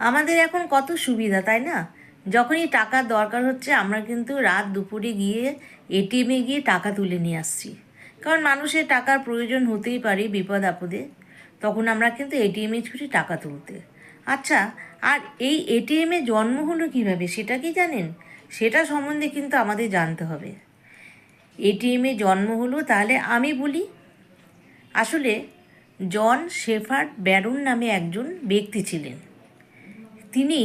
আমাদের এখন কত সুবিধা, তাই না? যখনই টাকার দরকার হচ্ছে আমরা কিন্তু রাত দুপুরে গিয়ে এটিএমে গিয়ে টাকা তুলে নিয়ে আসছি। কারণ মানুষের টাকার প্রয়োজন হতেই পারে বিপদ আপদে, তখন আমরা কিন্তু এটিএমে ছুটি টাকা তুলতে। আচ্ছা, আর এই এটিএমে জন্ম হলো কীভাবে সেটা কি জানেন? সেটা সম্বন্ধে কিন্তু আমাদের জানতে হবে। এটিএমে জন্ম হলো, তাহলে আমি বলি। আসলে জন শেফার্ড ব্যারন নামে একজন ব্যক্তি ছিলেন। তিনি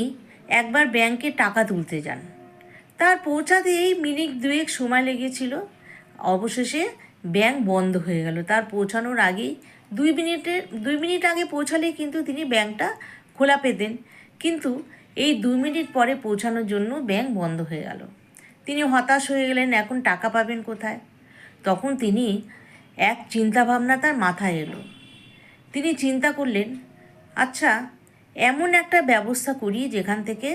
একবার ব্যাংকে টাকা তুলতে যান। তার পৌঁছাতে এই মিনিট দুয়েক সময় লেগেছিল। অবশেষে ব্যাংক বন্ধ হয়ে গেল। তার পৌঁছানোর আগেই 2 মিনিট আগে পৌঁছালে কিন্তু তিনি ব্যাংকটা খোলা পেতেন, কিন্তু এই 2 মিনিট পরে পৌঁছানোর জন্য ব্যাংক বন্ধ হয়ে গেল। তিনি হতাশ হয়ে গেলেন, এখন টাকা পাবেন কোথায়? তখন তিনি এক চিন্তাভাবনা তার মাথায় এলো। তিনি চিন্তা করলেন, আচ্ছা, এমন একটা ব্যবস্থা করি যেখান থেকে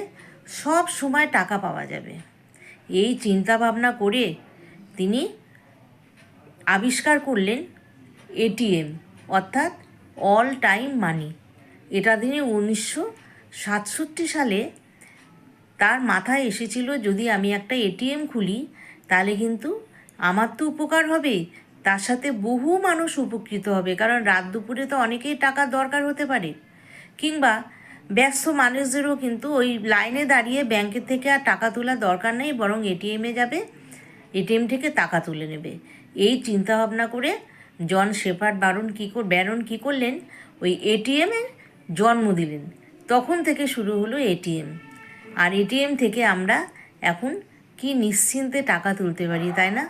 সব সময় টাকা পাওয়া যাবে। এই চিন্তা ভাবনা করে তিনি আবিষ্কার করলেন এটিএম, অর্থাৎ অল টাইম মানি। এটা তিনি 1967 সালে তার মাথায় এসেছিল, যদি আমি একটা এটিএম খুলি তাহলে কিন্তু আমার তো উপকার হবে, তার সাথে বহু মানুষ উপকৃত হবে। কারণ রাত দুপুরে তো অনেকেই টাকার দরকার হতে পারে, কিংবা ব্যস্ত মানুষদেরও কিন্তু ওই লাইনে দাঁড়িয়ে ব্যাংকের থেকে আর টাকা তোলার দরকার নেই, বরং এটিএমে যাবে, এটিএম থেকে টাকা তুলে নেবে। এই চিন্তাভাবনা করে জন শেফার্ড ব্যারন কী করলেন, ওই এটিএমের জন্ম দিলেন। তখন থেকে শুরু হলো এটিএম। আর এটিএম থেকে আমরা এখন কি নিশ্চিন্তে টাকা তুলতে পারি, তাই না?